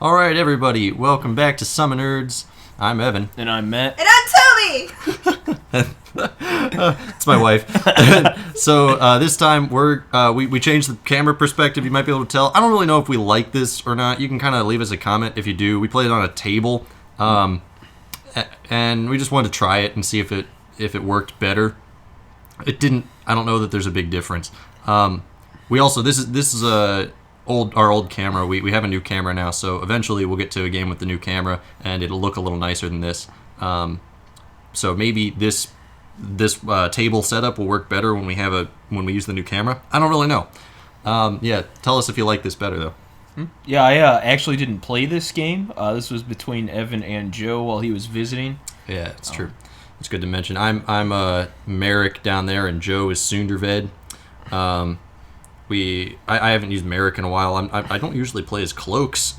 All right, everybody, welcome back to SummoNerds. I'm Evan. And I'm Matt. And I'm Toby! It's my wife. So this time we changed the camera perspective. You might be able to tell. I don't really know if we like this or not. You can kind of leave us a comment if you do. We played it on a table, and we just wanted to try it and see if it worked better. It didn't. I don't know that there's a big difference. We also this is our old camera. We have a new camera now, so eventually we'll get to a game with the new camera, and it'll look a little nicer than this. So maybe this table setup will work better when we use the new camera. I don't really know. Yeah, tell us if you like this better though. Yeah, I actually didn't play this game. This was between Evan and Joe while he was visiting. Yeah, it's true. It's good to mention. I'm Merrick down there, and Joe is Sunderved. I haven't used Merrick in a while. I don't usually play as Cloak's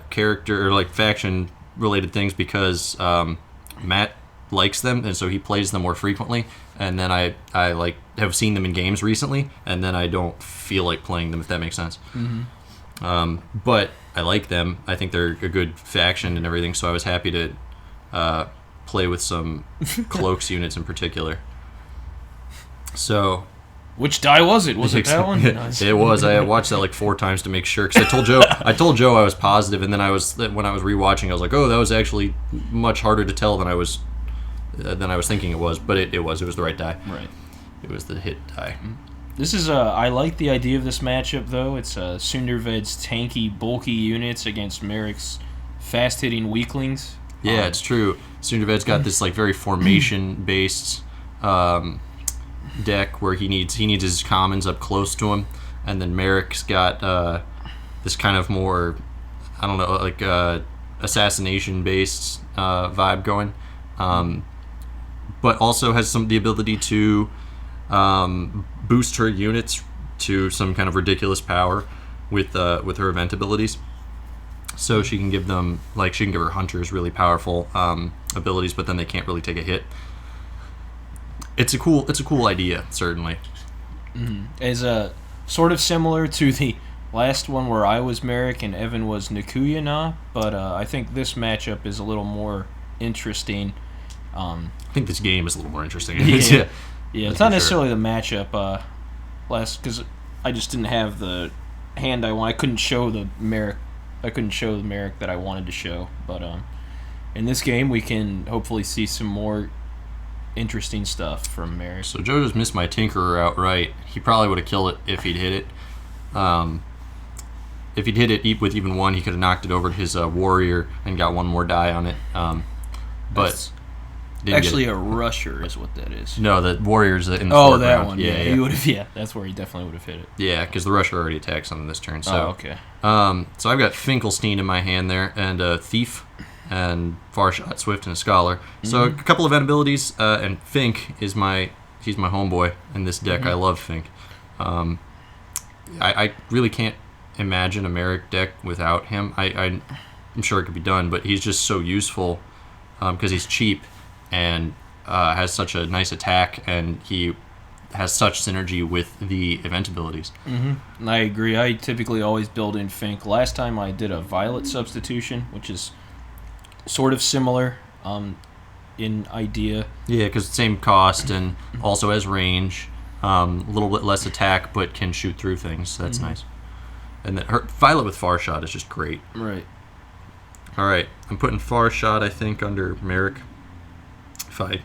character or like faction related things because Matt likes them, and so he plays them more frequently. And then I like have seen them in games recently, and then I don't feel like playing them, if that makes sense. Mm-hmm. But I like them. I think they're a good faction and everything. So I was happy to play with some Cloak's units in particular. So. Which die was it? Was it that one? It was. I watched that like 4 times to make sure, because I told Joe I was positive, and then when I was rewatching, I was like, oh, that was actually much harder to tell than I was thinking it was. But it was the right die. Right. It was the hit die. This is I like the idea of this matchup though. It's Sunderved's tanky, bulky units against Merrick's fast-hitting weaklings. Yeah, it's true. Sunderved's got this like very formation-based deck where he needs his commons up close to him, and then Merrick's got this kind of more, I don't know, like assassination-based vibe going, but also has the ability to boost her units to some kind of ridiculous power with her event abilities. So she can give them, like, she can give her hunters really powerful abilities, but then they can't really take a hit. It's a cool idea, certainly. Mm-hmm. Is sort of similar to the last one where I was Merrick and Evan was Nakuyana, but I think this matchup is a little more interesting. I think this game is a little more interesting. Yeah, it's not necessarily the matchup. Because I just didn't have the hand I want. I couldn't show the Merrick. That I wanted to show. But in this game, we can hopefully see some more interesting stuff from Merrick. So Joe just missed my Tinkerer outright. He probably would have killed it if he'd hit it. If he'd hit it with even one, he could have knocked it over to his warrior and got one more die on it. But actually, a rusher is what that is. No, the warrior's in the foreground. Oh, that one. Yeah. He would have. Yeah, that's where he definitely would have hit it. Yeah, because the rusher already attacked something this turn. So, okay. So I've got Finkelstein in my hand there, and a Thief, and Farshot, Swift, and a Scholar. Mm-hmm. So a couple event abilities, and Fink he's my homeboy in this deck. Mm-hmm. I love Fink. I really can't imagine a Merrick deck without him. I'm sure it could be done, but he's just so useful because he's cheap and has such a nice attack, and he has such synergy with the event abilities. Mm-hmm. I agree. I typically always build in Fink. Last time I did a Violet substitution, which is sort of similar in idea. Yeah, because same cost and also has range, a little bit less attack, but can shoot through things. So that's nice. And then Violet with Farshot is just great. Right. All right, I'm putting Farshot, I think, under Merrick, if I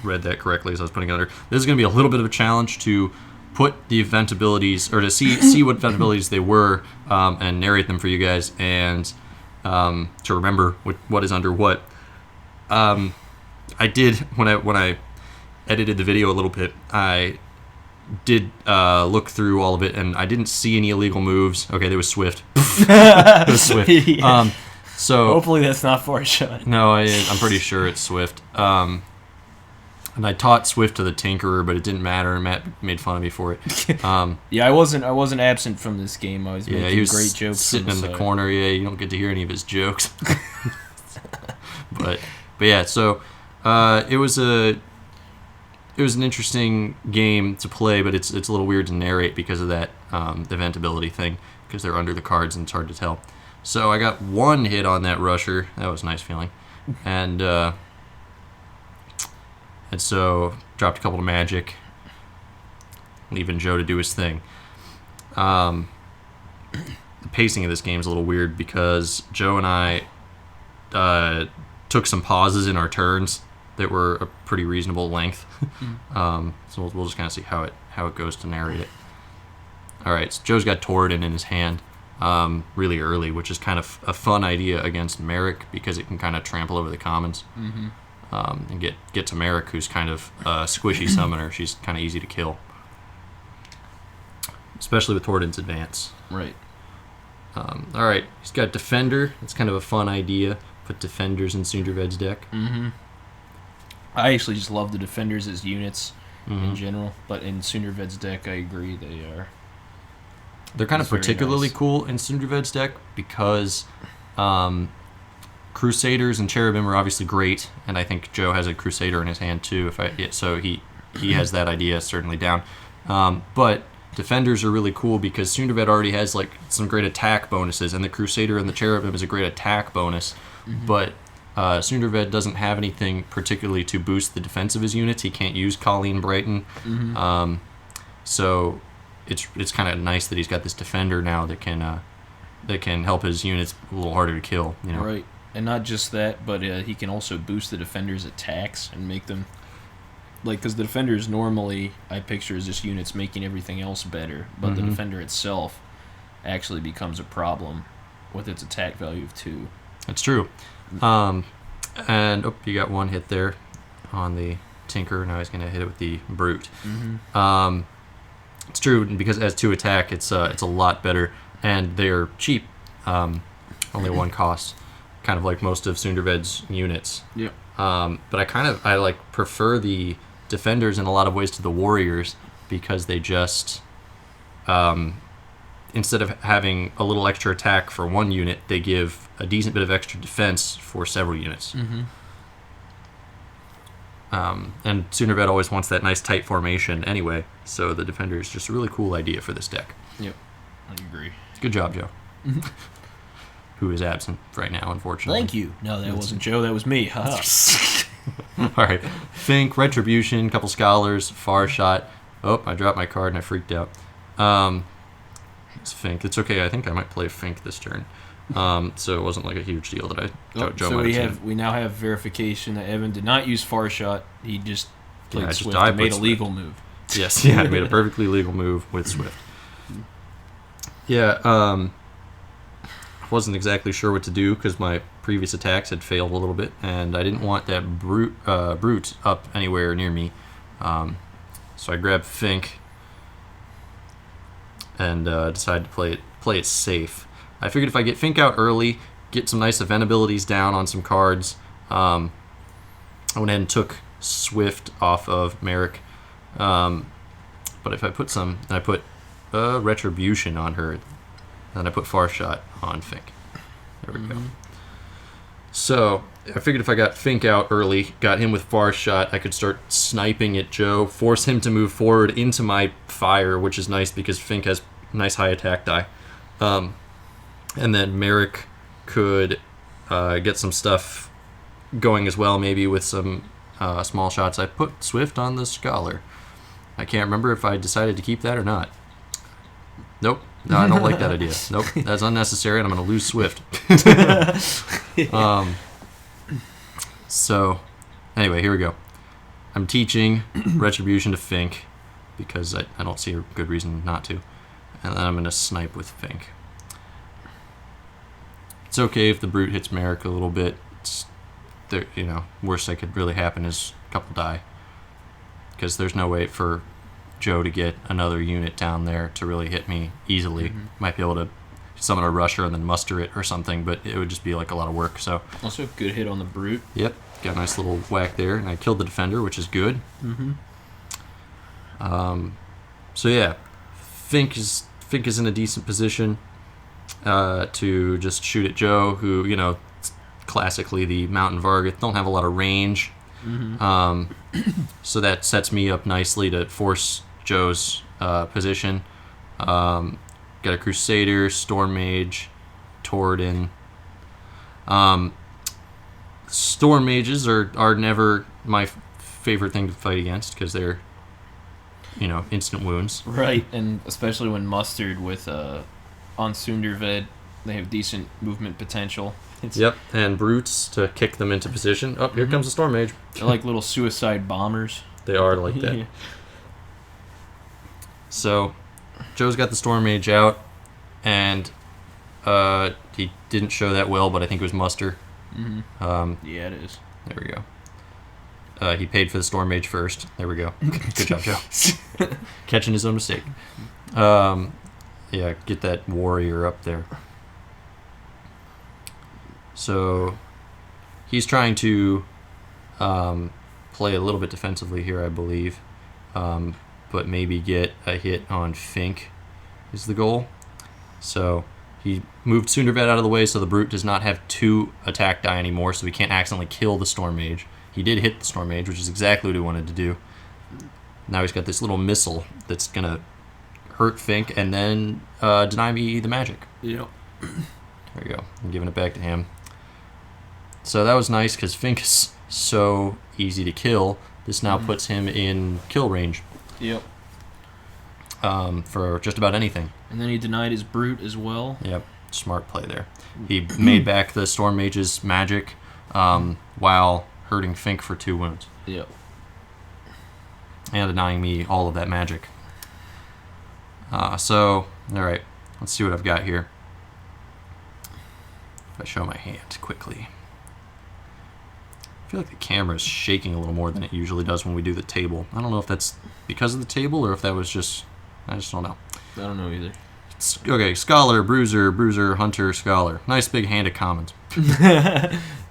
read that correctly as I was putting it under. This is going to be a little bit of a challenge to put the event abilities, or to see what event abilities they were, and narrate them for you guys, and to remember what is under what. I did, when I edited the video a little bit, I did look through all of it, and I didn't see any illegal moves. Okay, there was Swift. It was Swift. Yeah. So hopefully that's not Farshot. No, I'm pretty sure it's Swift. And I taught Swift to the Tinkerer, but it didn't matter. Matt made fun of me for it. Yeah, I wasn't absent from this game. I was making he was great jokes. Sitting in the corner. Yeah, you don't get to hear any of his jokes. but yeah, so it was an interesting game to play, but it's a little weird to narrate because of that event ability thing, because they're under the cards and it's hard to tell. So I got one hit on that rusher. That was a nice feeling. And so dropped a couple of magic, leaving Joe to do his thing. The pacing of this game is a little weird because Joe and I took some pauses in our turns that were a pretty reasonable length. So we'll just kind of see how it goes to narrate it. All right, so Joe's got Torodin in his hand really early, which is kind of a fun idea against Merrick because it can kind of trample over the commons and get to Merrick, who's kind of a squishy summoner. She's kind of easy to kill, especially with Torodin's advance. Right. All right, he's got Defender. It's kind of a fun idea. Put Defenders in SummoNerds deck. I actually just love the Defenders as units in general, but in SummoNerds deck, I agree They're kind of particularly cool in SummoNerds deck because Crusaders and Cherubim are obviously great, and I think Joe has a Crusader in his hand too. So he has that idea certainly down. But Defenders are really cool because SummoNerds already has like some great attack bonuses, and the Crusader and the Cherubim is a great attack bonus. But SummoNerds doesn't have anything particularly to boost the defense of his units. He can't use Colleen Brighton, so it's kind of nice that he's got this Defender now that can help his units a little harder to kill. You know? Right. And not just that, but he can also boost the Defender's attacks and make them... Like, because the Defenders normally, I picture as just units making everything else better, but the Defender itself actually becomes a problem with its attack value of 2. That's true. And, you got one hit there on the Tinker. Now he's going to hit it with the Brute. It's true, because it has 2 attack, it's a lot better, and they're cheap. Only 1 cost. Kind of like most of SummoNerds units. Yeah. But I prefer the Defenders in a lot of ways to the Warriors because they just instead of having a little extra attack for 1 unit, they give a decent bit of extra defense for several units. And SummoNerds always wants that nice tight formation anyway, so the Defender is just a really cool idea for this deck. Yep, I agree. Good job, Joe. Who is absent right now, unfortunately. Thank you. No, that wasn't Joe, that was me. All right. Fink, Retribution, couple Scholars, Far Shot. Oh, I dropped my card and I freaked out. It's Fink. It's okay. I think I might play Fink this turn. So it wasn't like a huge deal that Joe so might have seen. We now have verification that Evan did not use Far Shot. He just played Swift I and made a Swift. legal move. Yes, yeah, I made a perfectly legal move with Swift. Yeah, wasn't exactly sure what to do because my previous attacks had failed a little bit, and I didn't want that brute up anywhere near me. So I grabbed Fink and decided to play it safe. I figured if I get Fink out early, get some nice event abilities down on some cards, I went ahead and took Swift off of Merrick. But if I put Retribution on her, and I put Far Shot on Fink. There we go. So I figured if I got Fink out early, got him with Far Shot, I could start sniping at Joe, force him to move forward into my fire, which is nice because Fink has nice high attack die. And then Merrick could get some stuff going as well, maybe with some small shots. I put Swift on the Scholar. I can't remember if I decided to keep that or not. Nope. No, I don't like that idea. Nope. That's unnecessary, and I'm going to lose Swift. So, anyway, here we go. I'm teaching Retribution to Fink because I don't see a good reason not to. And then I'm going to snipe with Fink. It's okay if the Brute hits Merrick a little bit. Worst that could really happen is a couple die. Because there's no way for Joe to get another unit down there to really hit me easily. Might be able to summon a rusher and then muster it or something, but it would just be like a lot of work. So also good hit on the Brute. Yep, got a nice little whack there, and I killed the Defender, which is good. So yeah, Fink is in a decent position to just shoot at Joe, who classically the Mountain Vargoth don't have a lot of range. So that sets me up nicely to force Joe's position. Got a Crusader, Storm Mage, torodin. Storm mages are never my favorite thing to fight against because they're, instant wounds. Right, and especially when mustered with on Sunderved, they have decent movement potential. Yep, and brutes to kick them into position. Oh, here comes the storm mage. They're like little suicide bombers. They are like that. Yeah. So, Joe's got the storm mage out, and he didn't show that well, but I think it was muster. Yeah, it is. There we go. He paid for the storm mage first. There we go. Good job, Joe. Catching his own mistake. Yeah, get that warrior up there. So he's trying to play a little bit defensively here, I believe, but maybe get a hit on Fink is the goal. So he moved Sunderved out of the way so the brute does not have 2 attack die anymore, so he can't accidentally kill the storm mage. He did hit the storm mage, which is exactly what he wanted to do. Now he's got this little missile that's going to hurt Fink and then deny me the magic. Yep. There we go. I'm giving it back to him. So that was nice because Fink is so easy to kill. This now puts him in kill range. Yep. For just about anything. And then he denied his brute as well. Yep. Smart play there. He made back the Storm Mage's magic while hurting Fink for 2 wounds. Yep. And denying me all of that magic. So, alright. Let's see what I've got here. If I show my hand quickly. I feel like the camera is shaking a little more than it usually does when we do the table. I don't know if that's because of the table or if that was just... I just don't know. I don't know either. Okay, Scholar, Bruiser, Hunter, Scholar. Nice big hand of commons.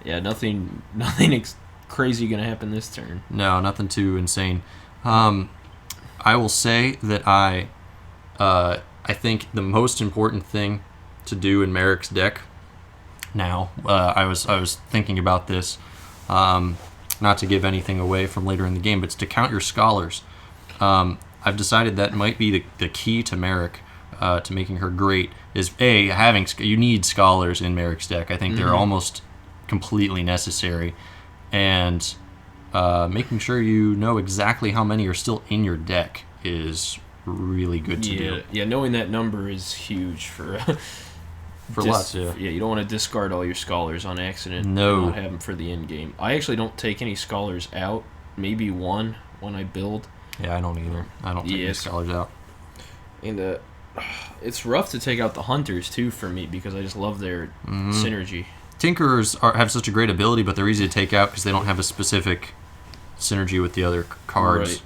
Yeah, nothing crazy gonna happen this turn. No, nothing too insane. I will say that I think the most important thing to do in Merrick's deck now, I was thinking about this, not to give anything away from later in the game, but it's to count your scholars. I've decided that might be the key to Merrick, to making her great, is you need scholars in Merrick's deck. I think they're almost completely necessary, and making sure you know exactly how many are still in your deck is really good to do. Yeah, knowing that number is huge for lots. Yeah, you don't want to discard all your scholars on accident. No. And not have them for the end game. I actually don't take any scholars out. Maybe one when I build. Yeah, I don't either. I don't take any scholars out. And it's rough to take out the hunters too for me because I just love their synergy. Tinkerers have such a great ability, but they're easy to take out because they don't have a specific synergy with the other cards.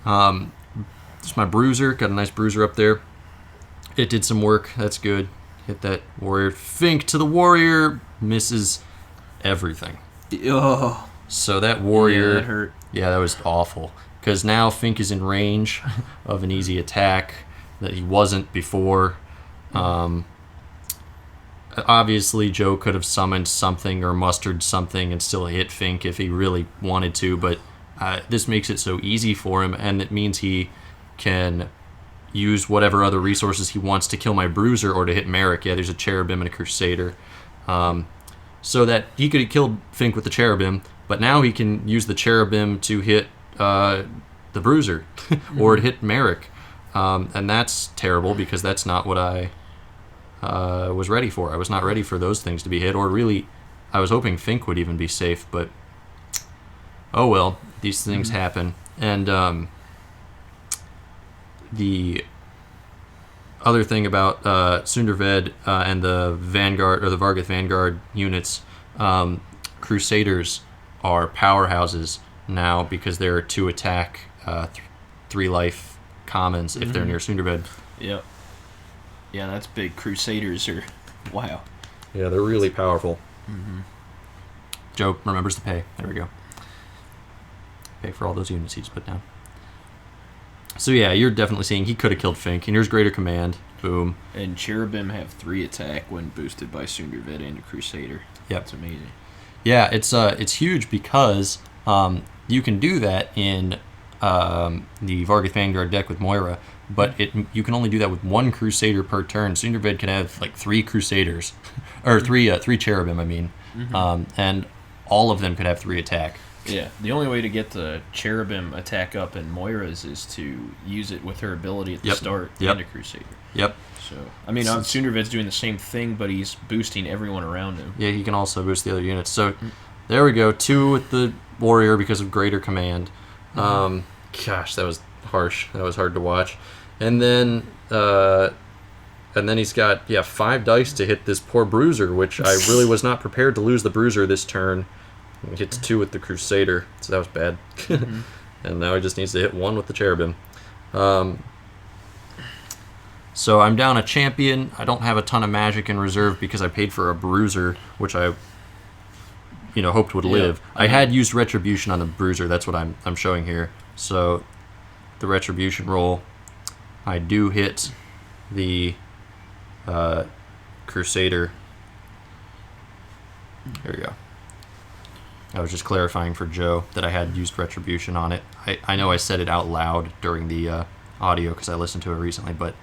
Right. This is my bruiser. Got a nice bruiser up there. It did some work. That's good. Hit that warrior. Fink to the warrior. Misses everything. Oh. So that warrior... Yeah, that hurt. Yeah, that was awful. Because now Fink is in range of an easy attack that he wasn't before. Obviously, Joe could have summoned something or mustered something and still hit Fink if he really wanted to, but this makes it so easy for him, and it means he can use whatever other resources he wants to kill my bruiser or to hit Merrick. Yeah, there's a cherubim and a crusader. So that he could have killed Fink with the cherubim, but now he can use the cherubim to hit the bruiser or to hit Merrick. And that's terrible because that's not what I was ready for. I was not ready for those things to be hit, or really, I was hoping Fink would even be safe, but oh well, these things happen. And the other thing about Sunderved and the Vanguard or the Vargoth Vanguard units, Crusaders are powerhouses now because there are 2 attack, 3 life commons if they're near Sunderved. Yep. Yeah, that's big. Crusaders are... Wow. Yeah, they're really powerful. Joe remembers to pay. There we go. Pay for all those units he's put down. So yeah, you're definitely seeing he could have killed Fink, and here's greater command. Boom. And cherubim have 3 attack when boosted by Sunderved and a Crusader. Yep. That's amazing. Yeah, it's huge because you can do that in the Vargoth Vanguard deck with Moira, but you can only do that with one crusader per turn. Sunderved can have like 3 crusaders, or three cherubim. I mean, and all of them could have 3 attack. Yeah, the only way to get the cherubim attack up in Moira's is to use it with her ability at the start and a crusader. Yep. So, I mean, Sunderved's doing the same thing, but he's boosting everyone around him. Yeah, he can also boost the other units. So, there we go. 2 with the warrior because of greater command. Gosh, that was harsh. That was hard to watch. And then he's got 5 dice to hit this poor bruiser, which I really was not prepared to lose the bruiser this turn. He hits 2 with the crusader, so that was bad. And now he just needs to hit 1 with the cherubim. So I'm down a champion. I don't have a ton of magic in reserve because I paid for a bruiser, which I hoped would live. I had used retribution on the bruiser. That's what I'm showing here. So the retribution roll, I do hit the crusader. There we go. I was just clarifying for Joe that I had used retribution on it. I know I said it out loud during the audio because I listened to it recently, but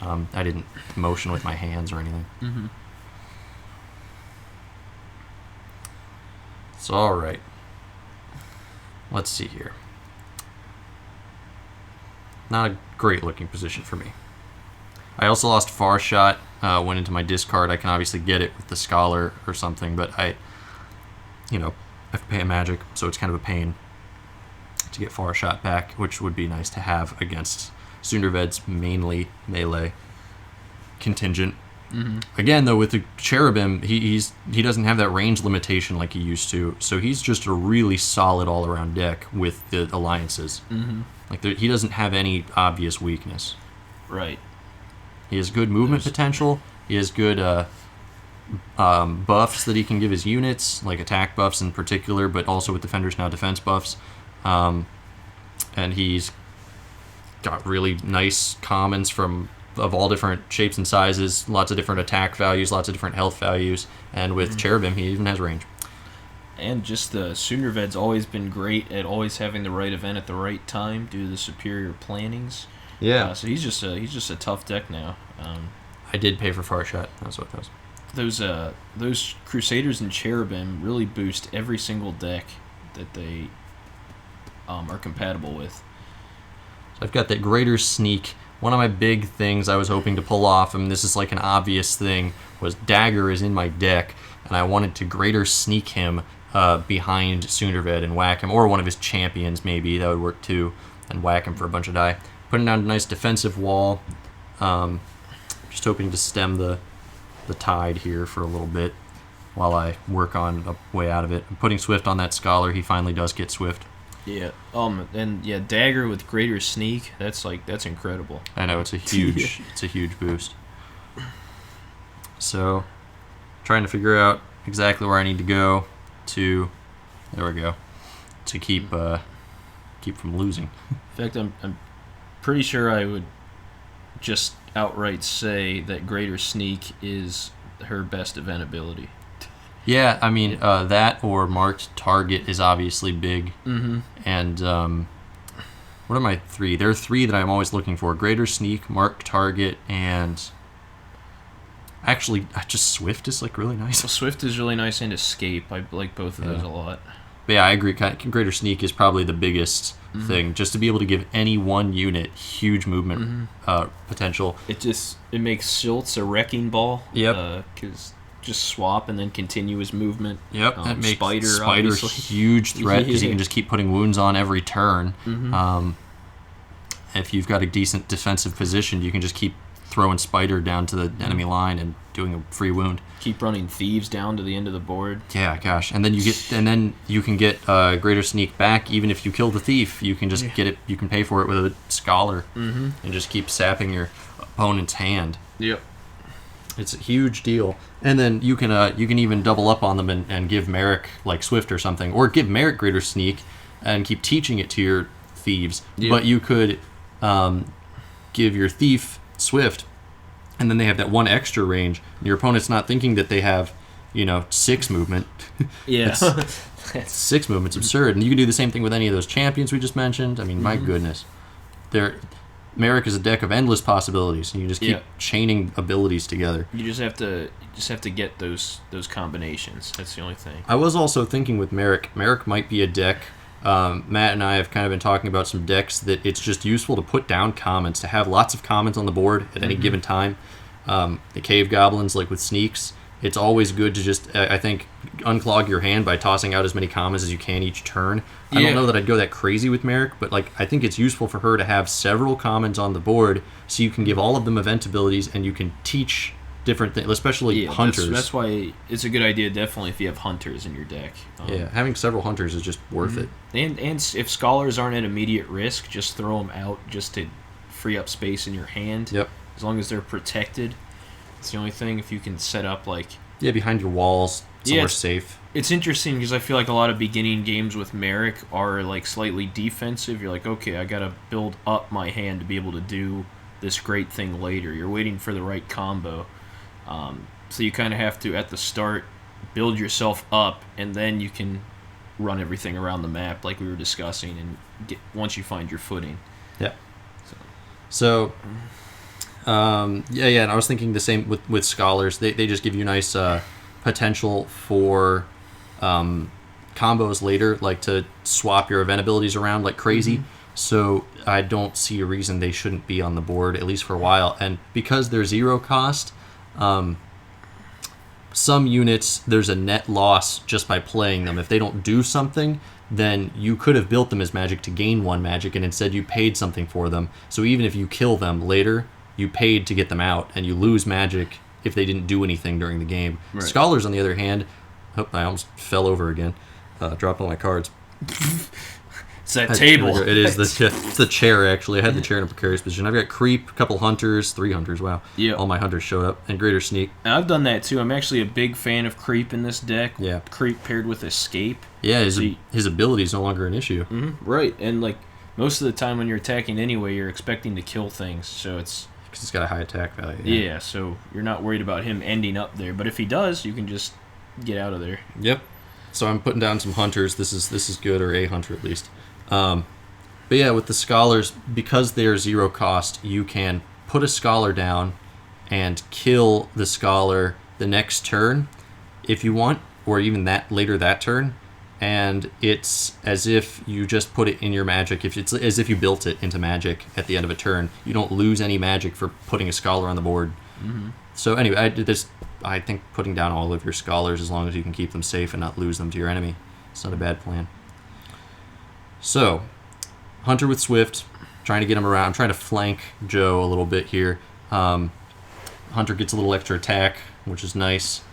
I didn't motion with my hands or anything. It's all right. Let's see here. Not a great looking position for me. I also lost Far Shot, went into my discard. I can obviously get it with the Scholar or something, but I have to pay a magic, so it's kind of a pain to get Far Shot back, which would be nice to have against Sunderved's mainly melee contingent. Again, though, with the cherubim, he doesn't have that range limitation like he used to, so he's just a really solid all-around deck with the alliances. Like he doesn't have any obvious weakness. Right. He has good movement potential. He has good buffs that he can give his units, like attack buffs in particular, but also with Defenders Now defense buffs. And he's got really nice commons of all different shapes and sizes, lots of different attack values, lots of different health values, and with Cherubim, he even has range. And just the Sunderved's always been great at always having the right event at the right time due to the superior plannings. Yeah. So he's just a tough deck now. I did pay for Far Shot. That's what it was. Those Crusaders and Cherubim really boost every single deck that they are compatible with. So I've got that Greater Sneak. One of my big things I was hoping to pull off, and this is like an obvious thing, was Dagger is in my deck, and I wanted to Greater Sneak him behind Sunderved and whack him, or one of his champions maybe, that would work too, and whack him for a bunch of die. Putting down a nice defensive wall. Just hoping to stem the tide here for a little bit while I work on a way out of it. I'm putting Swift on that Scholar. He finally does get Swift. Yeah. Dagger with Greater Sneak. That's incredible. I know it's a huge it's a huge boost. So, trying to figure out exactly where I need to go to. There we go. To keep from losing. In fact, I'm pretty sure I would just outright say that Greater Sneak is her best event ability. Yeah, I mean, that or Marked Target is obviously big. And what are my 3? There are 3 that I'm always looking for. Greater Sneak, Marked Target, and actually, just Swift is like really nice. Well, Swift is really nice, and Escape. I like both of those a lot. But yeah, I agree. Greater Sneak is probably the biggest thing, just to be able to give any one unit huge movement potential. It makes Schultz a wrecking ball. Yep. Because just swap and then continue his movement. Yep. That makes Spider a obviously. huge threat because he can just keep putting wounds on every turn. If you've got a decent defensive position, you can just keep throwing Spider down to the enemy line and doing a free wound. Keep running Thieves down to the end of the board. Yeah, gosh, and then you can get Greater Sneak back even if you kill the thief. You can just get it. You can pay for it with a Scholar and just keep sapping your opponent's hand. Yep. It's a huge deal. And then you can even double up on them and give Merrick like Swift or something, or give Merrick Greater Sneak and keep teaching it to your thieves. Yep. But you could give your thief Swift, and then they have that one extra range. And your opponent's not thinking that they have, 6 movement. Yeah. 6 movement's absurd. And you can do the same thing with any of those champions we just mentioned. I mean, my goodness. Merrick is a deck of endless possibilities, and you just keep Yeah. chaining abilities together. You just have to get those combinations. That's the only thing. I was also thinking with Merrick might be a deck. Matt and I have kind of been talking about some decks that it's just useful to put down commons, to have lots of commons on the board at any given time. The cave goblins, like with sneaks, it's always good to just, I think, unclog your hand by tossing out as many commons as you can each turn. I don't know that I'd go that crazy with Merrick, but like I think it's useful for her to have several commons on the board so you can give all of them event abilities and you can teach different things, especially hunters. That's why it's a good idea, definitely, if you have hunters in your deck. Having several hunters is just worth it. And if scholars aren't at immediate risk, just throw them out just to free up space in your hand. Yep. As long as they're protected. It's the only thing. If you can set up behind your walls, somewhere safe. It's interesting because I feel like a lot of beginning games with Merrick are like slightly defensive. You're like, okay, I gotta build up my hand to be able to do this great thing later. You're waiting for the right combo. So you kind of have to, at the start, build yourself up, and then you can run everything around the map like we were discussing, and once you find your footing. Yeah. So and I was thinking the same with scholars. They just give you nice potential for combos later, like to swap your event abilities around like crazy. So I don't see a reason they shouldn't be on the board, at least for a while. And because they're 0 cost, some units, there's a net loss just by playing them. If they don't do something, then you could have built them as magic to gain 1 magic, and instead you paid something for them. So even if you kill them later, you paid to get them out, and you lose magic if they didn't do anything during the game. Right. Scholars, on the other hand, I almost fell over again. Dropped all my cards. It's that table. It is the chair, actually. I had the chair in a precarious position. I've got creep, a couple hunters, 3 hunters, wow. Yeah. All my hunters showed up, and greater sneak. And I've done that too. I'm actually a big fan of creep in this deck. Yeah. Creep paired with escape. Yeah, his ability is no longer an issue. Mm-hmm. Right, and like most of the time when you're attacking anyway, you're expecting to kill things, so it's... Because he's got a high attack value. Yeah, so you're not worried about him ending up there. But if he does, you can just get out of there. Yep. So I'm putting down some hunters. This is good, or a hunter at least. But yeah, with the scholars, because they're 0 cost, you can put a scholar down and kill the scholar the next turn if you want, or even later that turn. And it's as if you just put it in your magic. It's as if you built it into magic at the end of a turn. You don't lose any magic for putting a scholar on the board. Mm-hmm. So anyway, I think putting down all of your scholars, as long as you can keep them safe and not lose them to your enemy, it's not a bad plan. So, Hunter with Swift, trying to get him around. I'm trying to flank Joe a little bit here. Hunter gets a little extra attack, which is nice.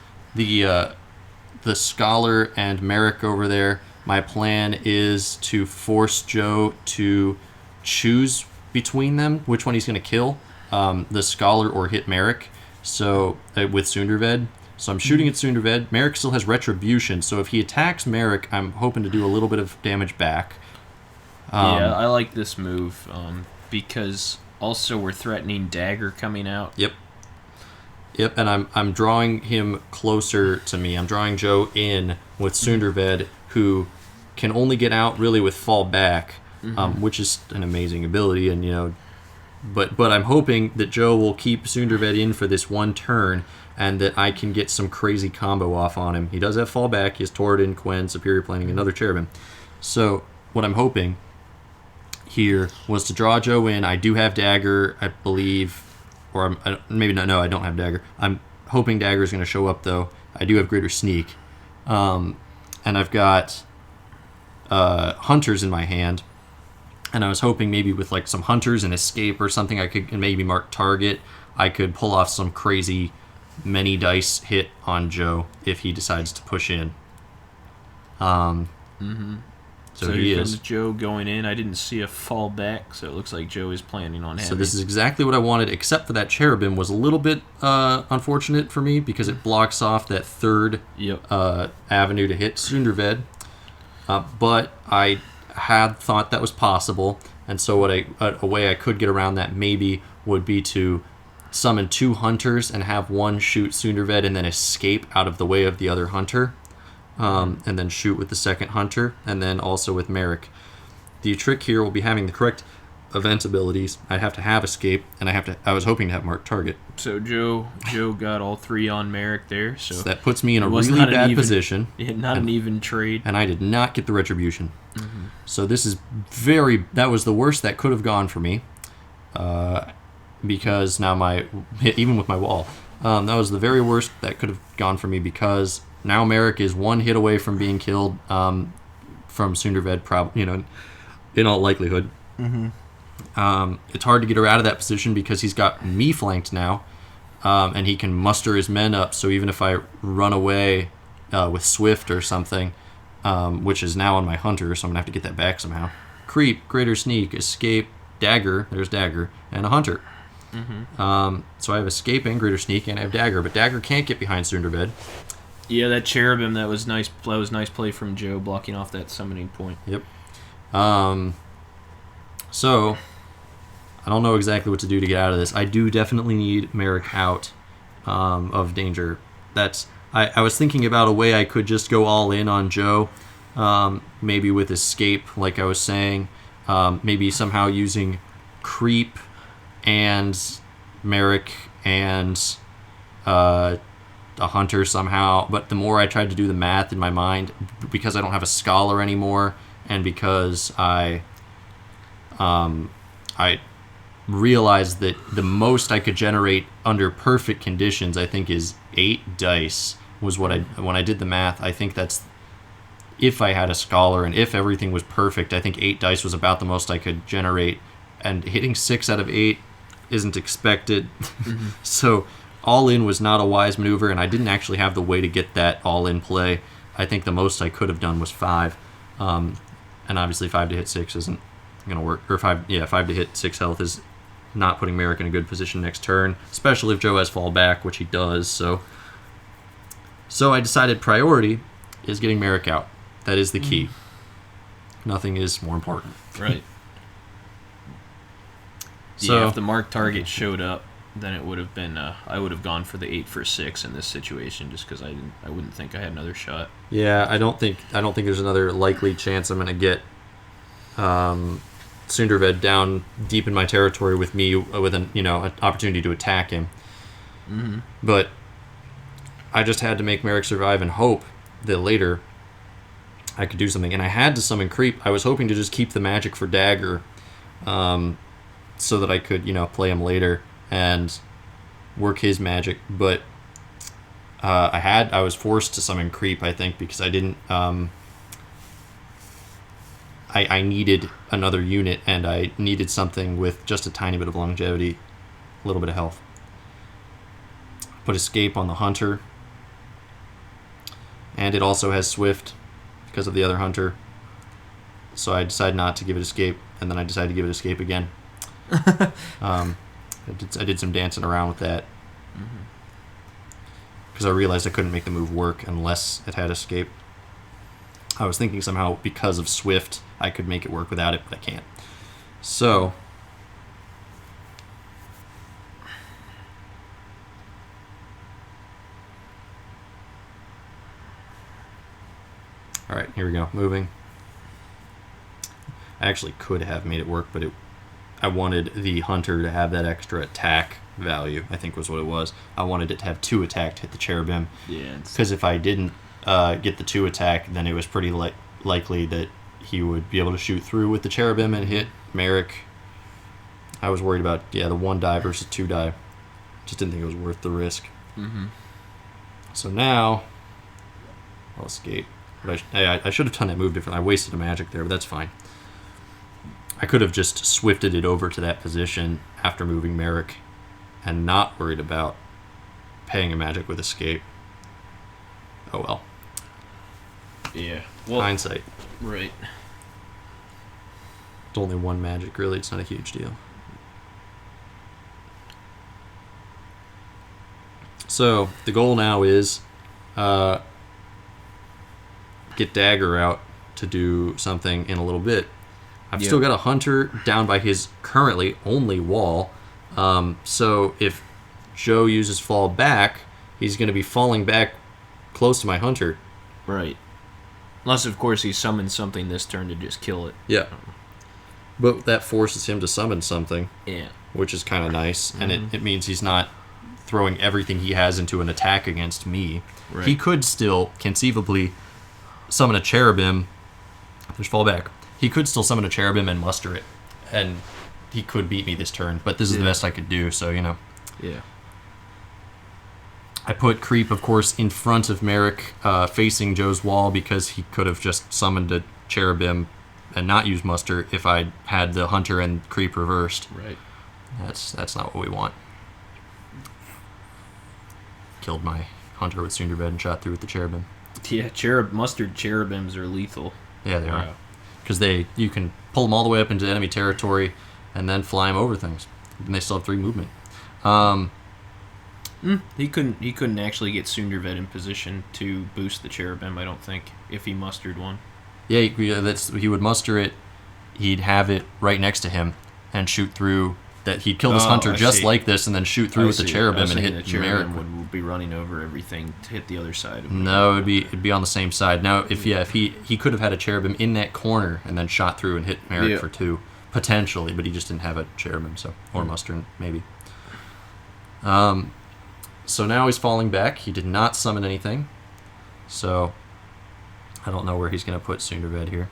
The Scholar and Merrick over there, my plan is to force Joe to choose between them which one he's going to kill, the Scholar or hit Merrick. So with Sunderved. So I'm shooting at Sunderved. Merrick still has Retribution, so if he attacks Merrick, I'm hoping to do a little bit of damage back. Yeah, I like this move because also we're threatening dagger coming out. Yep, and I'm drawing him closer to me. I'm drawing Joe in with Sunderved, who can only get out really with fall back, which is an amazing ability. And but I'm hoping that Joe will keep Sunderved in for this one turn, and that I can get some crazy combo off on him. He does have fall back. He has Torodin, Quen, Superior Planning, another cherubim. So what I'm hoping here was to draw Joe in. I do have dagger, I believe. Or maybe not. No, I don't have dagger. I'm hoping dagger is going to show up, though. I do have greater sneak, and I've got hunters in my hand. And I was hoping maybe with like some hunters and escape or something, I could maybe mark target. I could pull off some crazy many dice hit on Joe if he decides to push in. So he here is. comes Joe going in. I didn't see a fall back, so it looks like Joe is planning on having. So this is exactly what I wanted, except for that cherubim was a little bit unfortunate for me because it blocks off that third avenue to hit Sunderved. But I had thought that was possible, and so a way I could get around that maybe would be to summon 2 hunters and have one shoot Sunderved and then escape out of the way of the other hunter. And then shoot with the second hunter, and then also with Merrick. The trick here will be having the correct events abilities, I'd have to have escape, and I was hoping to have marked target. So Joe got all 3 on Merrick there. So that puts me in a really bad position. Not an even trade. And I did not get the retribution. Mm-hmm. So this is that was the worst that could have gone for me. Because now even with my wall, that was the very worst that could have gone for me, because now Merrick is 1 hit away from being killed from Sunderved, probably, in all likelihood. Mm-hmm. It's hard to get her out of that position because he's got me flanked now, and he can muster his men up. So even if I run away with Swift or something, which is now on my hunter, so I'm gonna have to get that back somehow. Kreep, greater sneak, escape, dagger. There's dagger and a hunter. Mm-hmm. So I have escape and greater sneak, and I have dagger, but dagger can't get behind Sunderbed. Yeah, that cherubim, that was nice. That was nice play from Joe, blocking off that summoning point. Yep. So I don't know exactly what to do to get out of this. I do definitely need Merrick out of danger. I was thinking about a way I could just go all in on Joe, maybe with escape, like I was saying, maybe somehow using kreep and Merrick and a hunter somehow. But the more I tried to do the math in my mind, because I don't have a scholar anymore, and because I realized that the most I could generate under perfect conditions, I think, is 8 dice. Was when I did the math. I think that's, if I had a scholar and if everything was perfect, I think 8 dice was about the most I could generate. And hitting 6 out of 8 isn't expected. Mm-hmm. So all in was not a wise maneuver, and I didn't actually have the way to get that all in play. I think the most I could have done was 5. And obviously 5 to hit 6 isn't going to work. Or 5 to hit 6 health is not putting Merrick in a good position next turn, especially if Joe has fall back, which he does. So I decided priority is getting Merrick out. That is the key. Nothing is more important. Right. So if the marked target showed up, then it would have been. I would have gone for the 8 for 6 in this situation, just because I wouldn't think I had another shot. Yeah, I don't think there's another likely chance I'm going to get Sunderved down deep in my territory with me with an opportunity to attack him. Mm-hmm. But I just had to make Merrick survive and hope that later I could do something. And I had to summon Kreep. I was hoping to just keep the magic for dagger, so that I could play him later and work his magic. But I was forced to summon Kreep, I think, because I didn't. I needed another unit, and I needed something with just a tiny bit of longevity, a little bit of health. Put escape on the hunter, and it also has swift because of the other hunter. So I decided not to give it escape, and then I decided to give it escape again. I did some dancing around with that because I realized I couldn't make the move work unless it had escape. I was thinking somehow because of Swift I could make it work without it, but I can't. So all right, here we go. Moving. I actually could have made it work, but I wanted the hunter to have that extra attack value, I think was what it was. I wanted it to have 2 attack to hit the cherubim. Yeah. Because if I didn't get the 2 attack, then it was pretty likely that he would be able to shoot through with the cherubim and hit Merrick. I was worried about, the 1 die versus 2 die. Just didn't think it was worth the risk. Mm-hmm. So now, I'll escape. But I should have done that move differently. I wasted a magic there, but that's fine. I could have just swifted it over to that position after moving Merrick and not worried about paying a magic with escape. Oh well. Yeah. Well, hindsight. Right. It's only 1 magic, really. It's not a huge deal. So the goal now is get Dagger out to do something in a little bit. I've still got a hunter down by his currently only wall. So if Joe uses fall back, he's going to be falling back close to my hunter. Right. Unless, of course, he summons something this turn to just kill it. Yeah. But that forces him to summon something. Yeah. Which is kind of nice, and it means he's not throwing everything he has into an attack against me. Right. He could still, conceivably, summon a cherubim. Just fall back. He could still summon a cherubim and muster it, and he could beat me this turn, but this is the best I could do, so, Yeah. I put Kreep, of course, in front of Merrick, facing Joe's wall, because he could have just summoned a cherubim and not used muster if I had the hunter and Kreep reversed. Right. That's not what we want. Killed my hunter with Cinderbed and shot through with the cherubim. Yeah, mustard cherubims are lethal. Yeah, they are. Because you can pull them all the way up into enemy territory and then fly them over things. And they still have 3 movement. He couldn't actually get Cinderbed in position to boost the cherubim, I don't think, if he mustered one. Yeah, he would muster it. He'd have it right next to him and shoot through. That he'd kill this hunter just like this and then shoot through with the cherubim and hit the cherubim Merrick. would be running over everything to hit the other side. No, it'd be on the same side. Now, if he could have had a cherubim in that corner and then shot through and hit Merrick for 2 potentially, but he just didn't have a cherubim, or muster maybe. So now he's falling back. He did not summon anything, so I don't know where he's going to put Cinderbed here.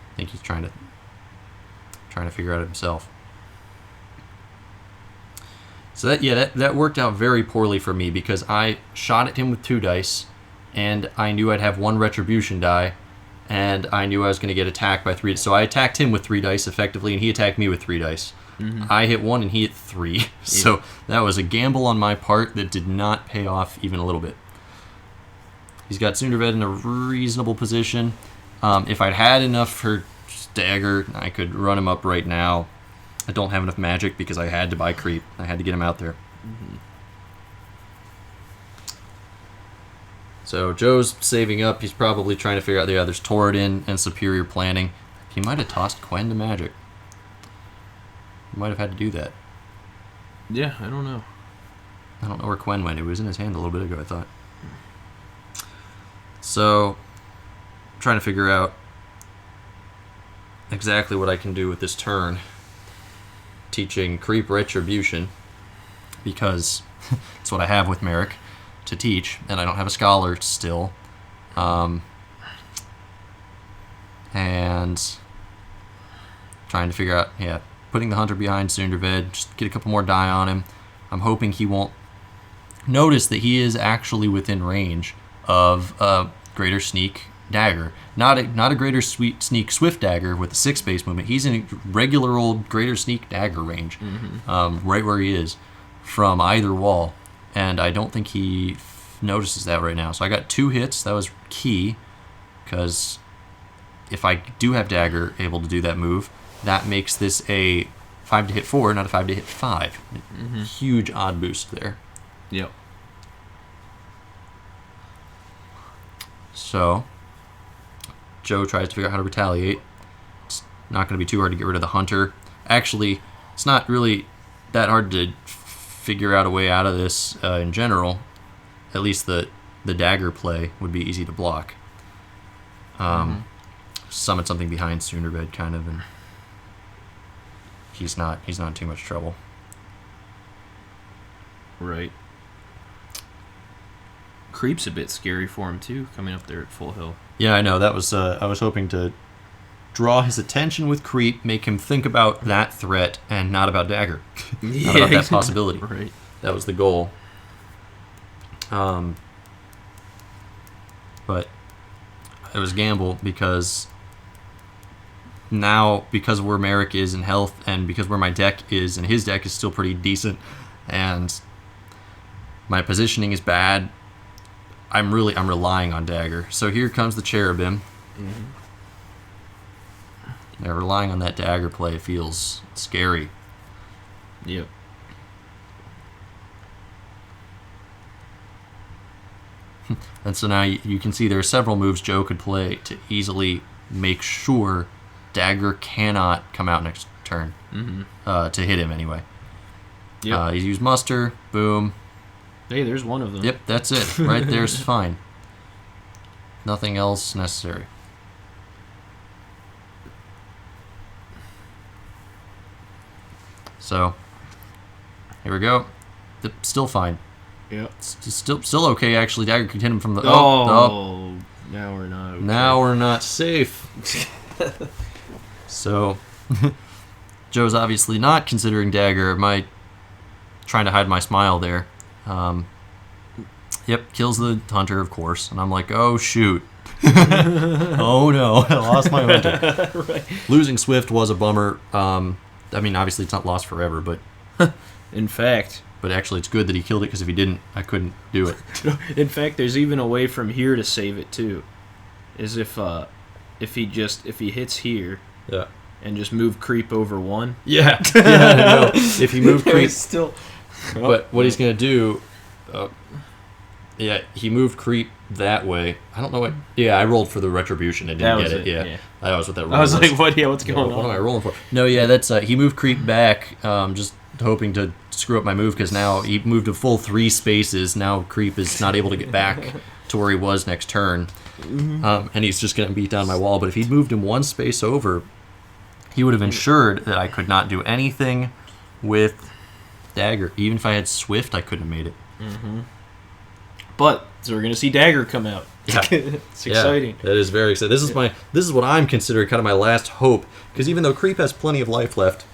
I think he's trying to figure out himself. So that worked out very poorly for me, because I shot at him with 2 dice, and I knew I'd have 1 retribution die, and I knew I was going to get attacked by 3. So I attacked him with 3 dice effectively, and he attacked me with 3 dice. I hit 1 and he hit 3. So that was a gamble on my part that did not pay off even a little bit. He's got Cinderbed in a reasonable position. If I'd had enough for dagger, I could run him up right now. I don't have enough magic because I had to buy Kreep. I had to get him out there. So Joe's saving up. He's probably trying to figure out there's torodin and superior planning. He might have tossed Quen to magic. He might have had to do that. Yeah, I don't know. I don't know where Quen went. It was in his hand a little bit ago, I thought. So, I'm trying to figure out exactly what I can do with this turn. Teaching Kreep Retribution, because it's what I have with Merrick to teach, and I don't have a scholar still. And trying to figure out, putting the hunter behind Cinderbed, just get a couple more die on him. I'm hoping he won't notice that he is actually within range of a greater sneak dagger. Not a greater sneak swift dagger with a 6 base movement. He's in a regular old greater sneak dagger range, right where he is from either wall. And I don't think he notices that right now. So I got 2 hits. That was key, because if I do have dagger able to do that move, that makes this a 5 to hit 4, not a 5 to hit 5. Huge odd boost there. Yep. So Joe tries to figure out how to retaliate. It's not going to be too hard to get rid of the hunter. Actually, it's not really that hard to figure out a way out of this in general. At least the dagger play would be easy to block. Summon something behind Cinderbed, kind of, and he's not in too much trouble. Right. Kreep's a bit scary for him too, coming up there at full hill. Yeah, I know. That was I was hoping to draw his attention with Kreep, make him think about that threat and not about dagger, not about that possibility. Right. That was the goal. But it was a gamble, because now, because of where Merrick is in health, and because where my deck is, and his deck is still pretty decent, and my positioning is bad, I'm relying on dagger. So here comes the cherubim. Yeah, relying on that dagger play feels scary. Yep. And so now you can see there are several moves Joe could play to easily make sure dagger cannot come out next turn, to hit him anyway. Yep. He's used muster, boom. Hey, there's one of them. Yep, that's it. Right there's fine. Nothing else necessary. So, here we go. Still fine. Yep. Still okay, actually. Dagger could hit him from the... Oh, now we're not okay. Now we're not safe. So, Joe's obviously not considering Dagger. Am I trying to hide my smile there? Yep, kills the hunter, of course. And I'm like, oh, shoot. Oh, no. I lost my hunter. Right. Losing Swift was a bummer. I mean, obviously, it's not lost forever, but... In fact... But actually, it's good that he killed it, because if he didn't, I couldn't do it. In fact, there's even a way from here to save it, too. Is if he hits here... Yeah. And just move creep over 1. Yeah. Yeah, no. If he moved creep... still... But what he's going to do... yeah, he moved creep that way. I don't know what... Yeah, I rolled for the retribution. I didn't get it. Yeah. That was what that roll was. I was like, what? Yeah, what's going on? What am I rolling for? No, yeah, that's... he moved creep back, just hoping to screw up my move, because now he moved a full 3 spaces. Now creep is not able to get back to where he was next turn. And he's just going to beat down my wall. But if he'd moved him 1 space over, he would have ensured that I could not do anything with Dagger. Even if I had Swift, I couldn't have made it. Mm-hmm. But so we're gonna see Dagger come out. Yeah. It's exciting. Yeah, that is very exciting. This is what I'm considering kind of my last hope, because even though creep has plenty of life left,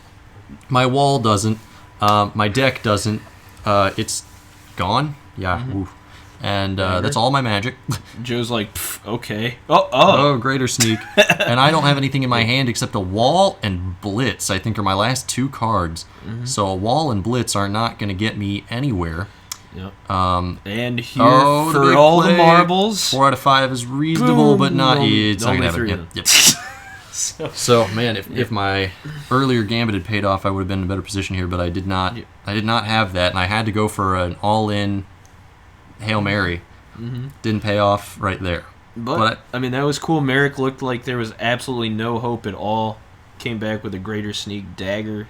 my wall doesn't, my deck doesn't. It's gone. Yeah. Mm-hmm. And that's all my magic. Joe's like, okay. Oh, greater sneak. And I don't have anything in my hand except a wall and blitz, I think, are my last 2 cards. Mm-hmm. So a wall and blitz are not going to get me anywhere. Yep. And here for all the marbles. 4 out of 5 is reasonable, boom, but not... It's not only going to 3 happen. of them. Yep. So, man, if my earlier gambit had paid off, I would have been in a better position here, but I did not. Yep. I did not have that, and I had to go for an all-in Hail Mary. Mm-hmm. Didn't pay off right there. But I mean, that was cool. Merrick looked like there was absolutely no hope at all. Came back with a greater sneak Dagger.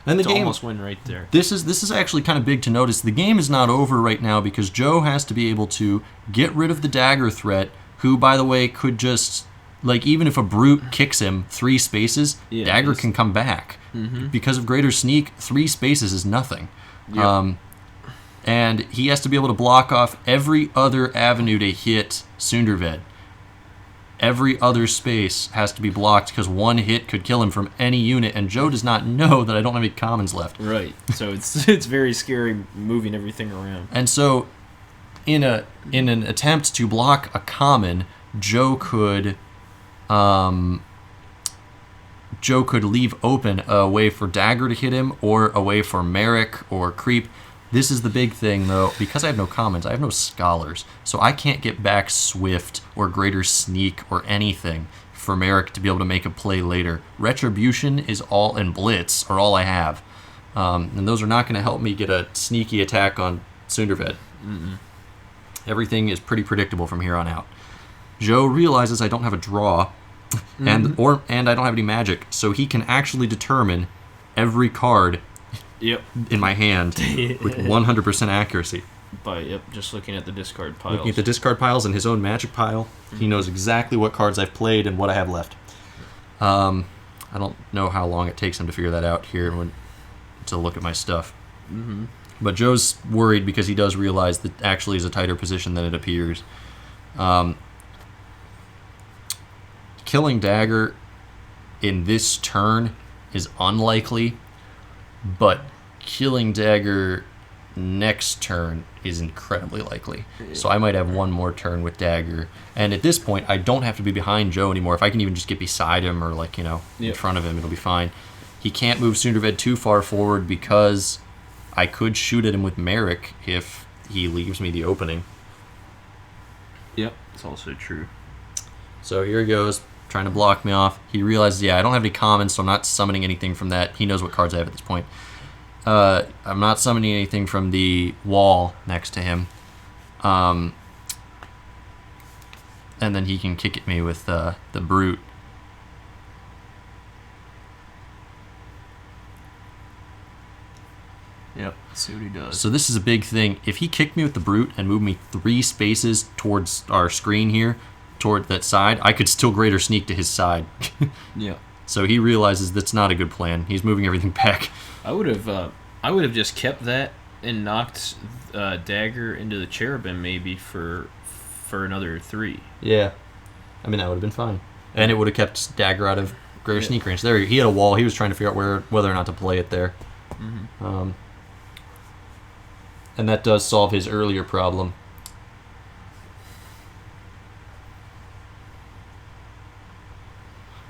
And the game almost win right there. This is actually kind of big to notice. The game is not over right now because Joe has to be able to get rid of the Dagger threat, who, by the way, could just, like, even if a brute kicks him 3 spaces, Dagger can come back. Mm-hmm. Because of greater sneak, 3 spaces is nothing. Yep. And he has to be able to block off every other avenue to hit Sunderved. Every other space has to be blocked because 1 hit could kill him from any unit, and Joe does not know that I don't have any commons left. Right. So it's very scary moving everything around. And so, in an attempt to block a common, Joe could leave open a way for Dagger to hit him, or a way for Merrick or Creep. This is the big thing, though. Because I have no commons, I have no scholars. So I can't get back Swift or Greater Sneak or anything for Merrick to be able to make a play later. Retribution is all, and Blitz are all I have. And those are not going to help me get a sneaky attack on Sunderved. Mm-mm. Everything is pretty predictable from here on out. Joe realizes I don't have a draw, and I don't have any magic, so he can actually determine every card in my hand with 100% accuracy. By just looking at the discard piles. Looking at the discard piles and his own magic pile, he knows exactly what cards I've played and what I have left. I don't know how long it takes him to figure that out here to look at my stuff. Mm-hmm. But Joe's worried because he does realize that actually is a tighter position than it appears. Killing Dagger in this turn is unlikely, but killing Dagger next turn is incredibly likely. So I might have one more turn with Dagger, and at this point I don't have to be behind Joe anymore. If I can even just get beside him or in front of him, it'll be fine. He can't move Sunderved too far forward because I could shoot at him with Merrick if he leaves me the opening. Yep, it's also true. So here he goes, trying to block me off. He realizes, I don't have any commons, so I'm not summoning anything from that. He knows what cards I have at this point. I'm not summoning anything from the wall next to him. And then he can kick at me with the brute. Yep, see what he does. So this is a big thing. If he kicked me with the brute and moved me 3 spaces towards our screen here, toward that side, I could still greater sneak to his side. Yeah. So he realizes that's not a good plan. He's moving everything back. I would have just kept that and knocked dagger into the cherubim maybe for another 3. Yeah. I mean, that would have been fine. And it would have kept dagger out of greater sneak range. There, he had a wall. He was trying to figure out whether or not to play it there. Mm-hmm. And that does solve his earlier problem.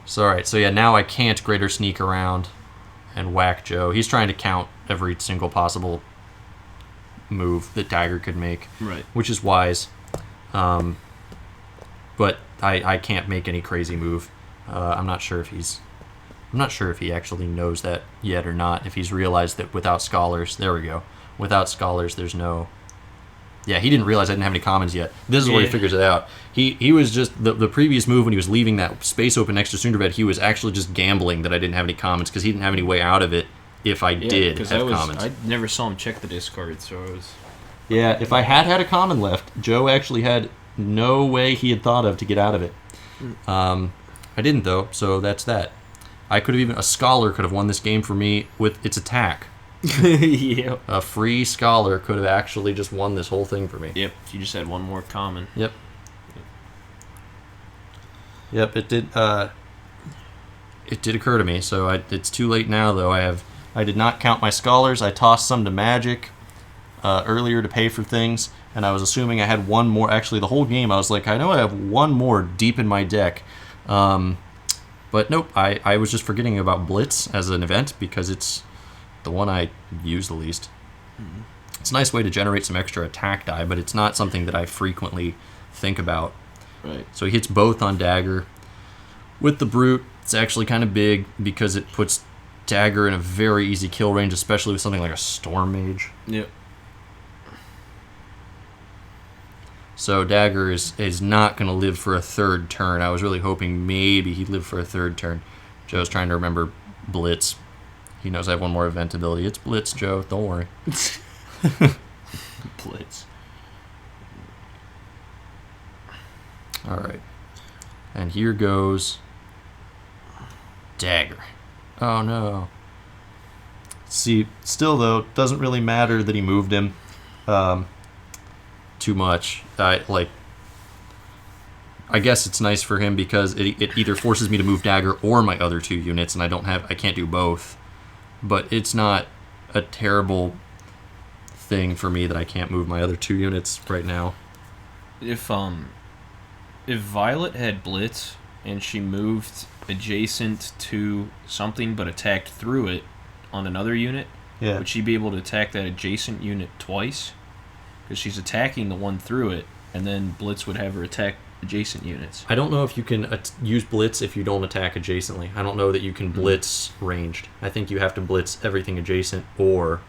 So, alright, so yeah, now I can't greater sneak around and whack Joe. He's trying to count every single possible move that dagger could make. Right. Which is wise. But I can't make any crazy move. I'm not sure if he actually knows that yet or not. If he's realized that without scholars, there we go. Without scholars, there's no. Yeah, he didn't realize I didn't have any commons yet. This is where he figures it out. He was just the previous move when he was leaving that space open next to SummoNerds, he was actually just gambling that I didn't have any commons because he didn't have any way out of it. If I did have commons, I never saw him check the discard, so I was. Yeah, if I had a common left, Joe actually had no way he had thought of to get out of it. I didn't though, so that's that. I could have a scholar could have won this game for me with its attack. Yep. A free scholar could have actually just won this whole thing for me. Yep. If you just had one more common. Yep. Yep. It did. It did occur to me. So it's too late now, though. I did not count my scholars. I tossed some to magic earlier to pay for things, and I was assuming I had one more. Actually, the whole game, I was like, I know I have one more deep in my deck. But nope, I was just forgetting about Blitz as an event because it's the one I use the least. Mm-hmm. It's a nice way to generate some extra attack die, but it's not something that I frequently think about. Right. So he hits both on dagger. With the brute, it's actually kind of big because it puts dagger in a very easy kill range, especially with something like a storm mage. Yep. So dagger is not going to live for a third turn. I was really hoping maybe he'd live for a third turn. Joe's trying to remember Blitz. He knows I have one more event ability. It's Blitz, Joe. Don't worry. Blitz. All right. And here goes dagger. Oh, no. See, still, though, it doesn't really matter that he moved him too much. I guess it's nice for him because it either forces me to move dagger or my other 2 units, and I can't do both. But it's not a terrible thing for me that I can't move my other 2 units right now. If Violet had Blitz and she moved adjacent to something but attacked through it on another unit, would she be able to attack that adjacent unit twice? Because she's attacking the one through it, and then Blitz would have her attack adjacent units. I don't know if you can use Blitz if you don't attack adjacently. I don't know that you can Blitz ranged. I think you have to Blitz everything adjacent or...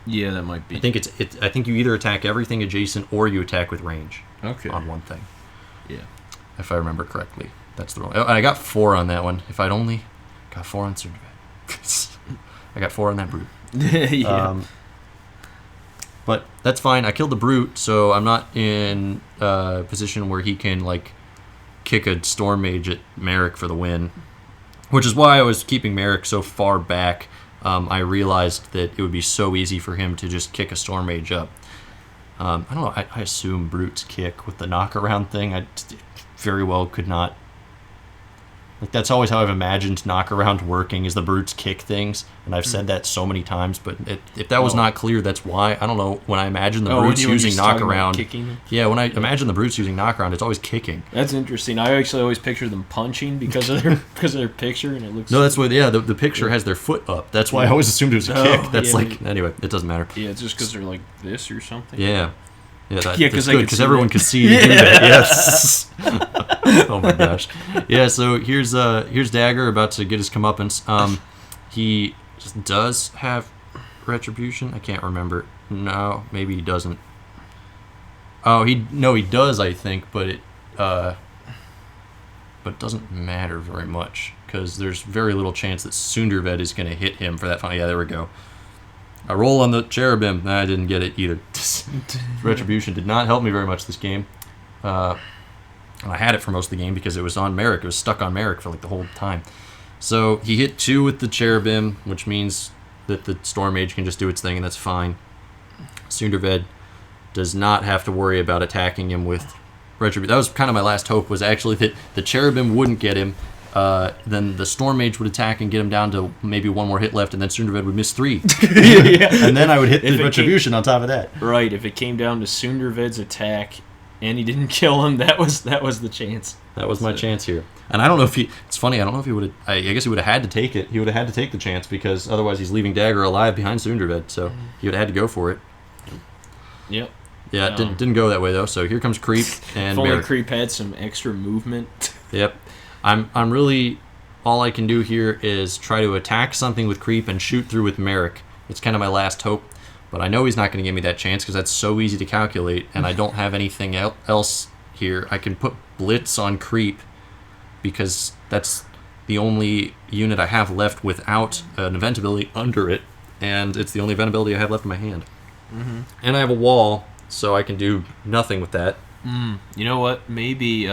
Yeah, that might be. I think I think you either attack everything adjacent or you attack with range. Okay. On one thing. Yeah. If I remember correctly. That's the wrong... I got 4 on that one. If I'd only got 4 on SummoNerds. I got 4 on that brute. Yeah. But that's fine. I killed the brute, so I'm not in a position where he can kick a storm mage at Merrick for the win. Which is why I was keeping Merrick so far back. I realized that it would be so easy for him to just kick a storm mage up. I don't know. I assume brutes kick with the knockaround thing. I very well could not. That's always how I've imagined knockaround working, is the brutes kick things, and I've said that so many times, but if that was not clear, that's why. I don't know, when I imagine the brutes using knockaround... Yeah, when I imagine the brutes using knockaround, it's always kicking. That's interesting. I actually always picture them punching because of their picture, and it looks... No, that's why, the picture has their foot up. That's why I always assumed it was a kick. That's anyway, it doesn't matter. Yeah, it's just because they're like this or something. Yeah. Yeah, that's good, because everyone can see you do that. Yes. Oh my gosh. Yeah. So here's Dagger about to get his comeuppance. He does have retribution. I can't remember. No, maybe he doesn't. Oh, he does. I think, but it doesn't matter very much because there's very little chance that SummoNerds is going to hit him for that. Yeah, there we go. I roll on the cherubim. I didn't get it either. Retribution did not help me very much this game. And I had it for most of the game because it was on Merrick. It was stuck on Merrick for like the whole time. So he hit 2 with the cherubim, which means that the Storm Mage can just do its thing, and that's fine. Sunderved does not have to worry about attacking him with Retribution. That was kind of my last hope, was actually that the cherubim wouldn't get him. Then the Storm Mage would attack and get him down to maybe 1 more hit left, and then Sunderved would miss 3. And then I would hit the Retribution on top of that. Right, if it came down to Sunderved's attack and he didn't kill him, that was the chance. That was my chance here. And I don't know if it's funny, I don't know if he would have, I guess he would have had to take it. He would have had to take the chance because otherwise he's leaving Dagger alive behind Sunderved, so he would have had to go for it. Yep. Yeah, it didn't go that way though. So here comes Kreep and if only Merrick. Kreep had some extra movement. Yep. I'm really, all I can do here is try to attack something with Kreep and shoot through with Merrick. It's kind of my last hope, but I know he's not going to give me that chance because that's so easy to calculate, and I don't have anything else here. I can put Blitz on Kreep because that's the only unit I have left without an event ability under it, and it's the only event ability I have left in my hand. Mm-hmm. And I have a wall, so I can do nothing with that. You know what? Maybe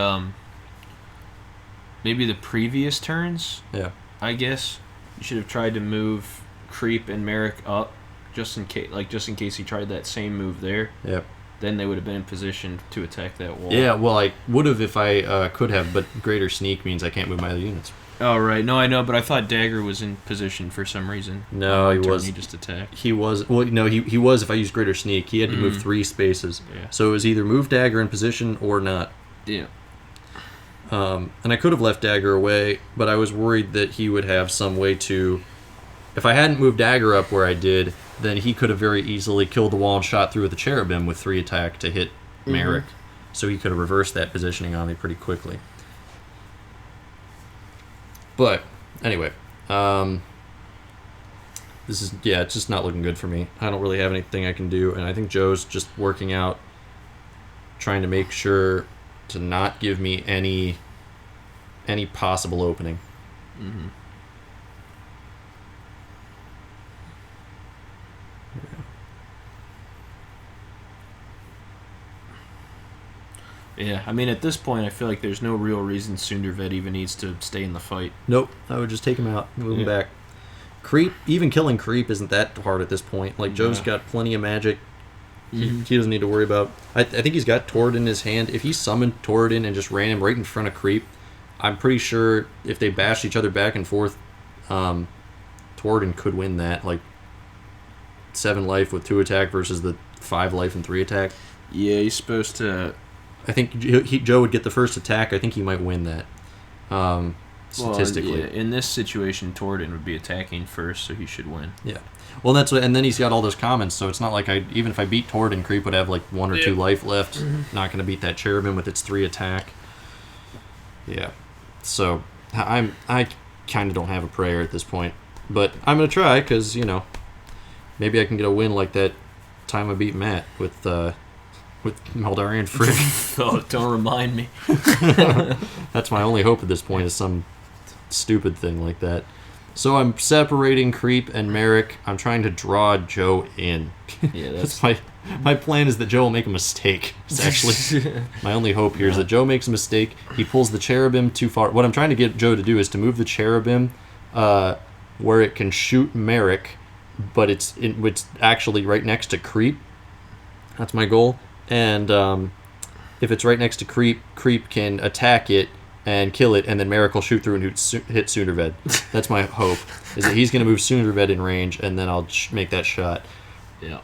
the previous turns. Yeah. I guess you should have tried to move Kreep and Merrick up, just in case he tried that same move there. Yep. Then they would have been in position to attack that wall. Yeah, well, I would have if I could have, but greater sneak means I can't move my other units. Oh, right. No, I know, but I thought Dagger was in position for some reason. No, he was. He just attacked. He was. Well, no, he was if I used greater sneak. He had to move 3 spaces. Yeah. So it was either move Dagger in position or not. Yeah. And I could have left Dagger away, but I was worried that he would have some way to... If I hadn't moved Dagger up where I did, then he could have very easily killed the wall and shot through with the cherubim with 3 attack to hit Merrick. So he could have reversed that positioning on me pretty quickly. But, anyway. This is, it's just not looking good for me. I don't really have anything I can do, and I think Joe's just working out, trying to make sure to not give me any possible opening. Mm-hmm. Yeah, I mean, at this point, I feel like there's no real reason Sunderved even needs to stay in the fight. Nope, I would just take him out, move him back. Kreep, even killing Kreep isn't that hard at this point. Like, Joe's got plenty of magic. He doesn't need to worry about... I think he's got Torodin in his hand. If he summoned Torodin and just ran him right in front of Kreep, I'm pretty sure if they bashed each other back and forth, Torodin could win that. Like, 7 life with 2 attack versus the 5 life and 3 attack. Yeah, he's supposed to... I think Joe would get the first attack. I think he might win that. Statistically. Well, in this situation, Torodin would be attacking first, so he should win. Yeah. Well, that's what, and then he's got all those comments, so it's not like even if I beat Torodin, Kreep would have like 1 or 2 life left. Not going to beat that cherubim with its 3 attack. Yeah. So I kind of don't have a prayer at this point, but I'm going to try because maybe I can get a win like that time I beat Matt with Maldarian Frick. Oh, don't remind me. That's my only hope at this point is some stupid thing like that. So I'm separating Kreep and Merrick. I'm trying to draw Joe in. Yeah, that's my plan is that Joe will make a mistake. It's actually my only hope here is that Joe makes a mistake. He pulls the cherubim too far. What I'm trying to get Joe to do is to move the cherubim where it can shoot Merrick, but it's actually right next to Kreep. That's my goal. And if it's right next to Kreep, Kreep can attack it and kill it, and then Merrick will shoot through and hit Sunderved. That's my hope, is that he's going to move Sunderved in range, and then I'll make that shot. Yeah.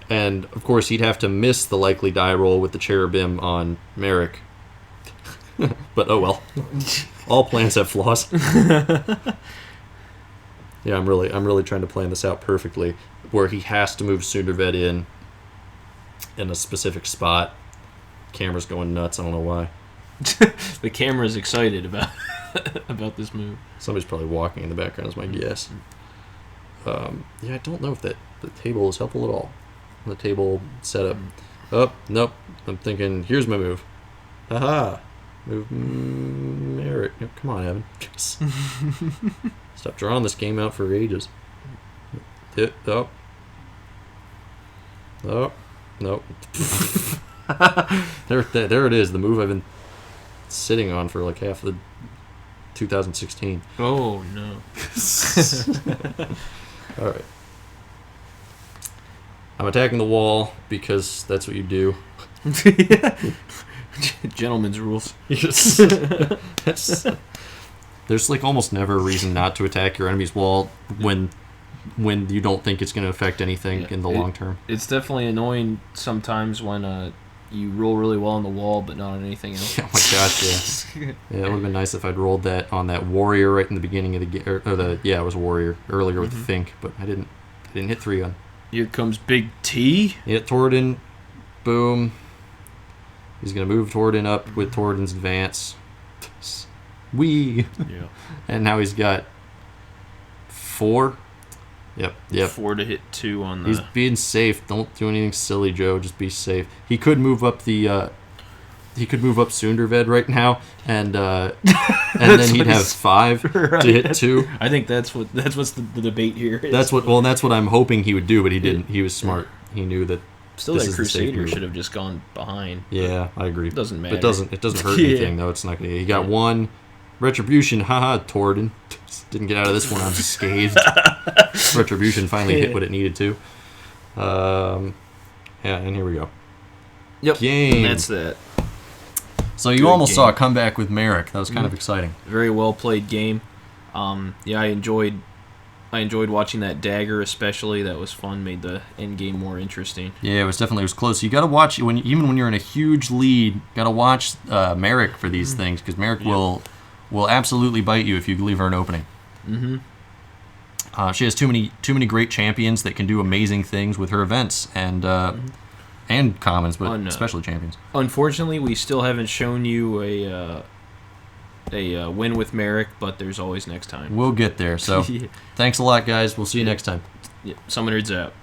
And, of course, he'd have to miss the likely die roll with the cherubim on Merrick. But, oh well. All plans have flaws. Yeah, I'm really trying to plan this out perfectly, where he has to move Sunderved in a specific spot. Camera's going nuts. I don't know why. The camera's excited about this move. Somebody's probably walking in the background is my guess. I don't know if the table is helpful at all. The table setup. Oh, nope. I'm thinking, here's my move. Haha. Move Merrick. No, come on, Evan. Stop drawing this game out for ages. Oh. Oh. Nope. There it is. The move I've been sitting on for like half the 2016. Oh no. All right. I'm attacking the wall because that's what you do. Gentleman's rules. There's like almost never a reason not to attack your enemy's wall when you don't think it's going to affect anything in the long term. It's definitely annoying sometimes when you roll really well on the wall, but not on anything else. Oh my gosh, yeah. Yeah, it would have been nice if I'd rolled that on that warrior right in the beginning of the game. It was a warrior earlier with the fink, but I didn't hit 3 on. Here comes Big T. Hit torodin. Boom. He's going to move torodin up with torodin's advance. Wee. Yeah. And now he's got 4. Yep. 4 to hit 2 on the... He's being safe. Don't do anything silly, Joe. Just be safe. He could move up the... he could move up Sunderved right now, and then he'd have 5 to hit 2. I think that's what's the debate here. That's what I'm hoping he would do, but he didn't. He was smart. He knew that. Still, that Crusader should have just gone behind. Yeah, I agree. It doesn't matter. It doesn't hurt anything though. It's not gonna. He got 1 retribution. Haha, Torodin didn't get out of this one unscathed. Retribution finally hit what it needed to. Yeah, and here we go. Yep. Game. That's that. So you almost saw a comeback with Merrick. That was kind of exciting. Very well played game. Yeah, I enjoyed watching that dagger especially. That was fun. Made the end game more interesting. Yeah, it was close. You got to watch even when you're in a huge lead. Got to watch Merrick for these things because Merrick will absolutely bite you if you leave her an opening. She has too many great champions that can do amazing things with her events and commons, but especially champions. Unfortunately, we still haven't shown you a win with Merrick, but there's always next time. We'll get there. So, thanks a lot, guys. We'll see you next time. SummoNerds out.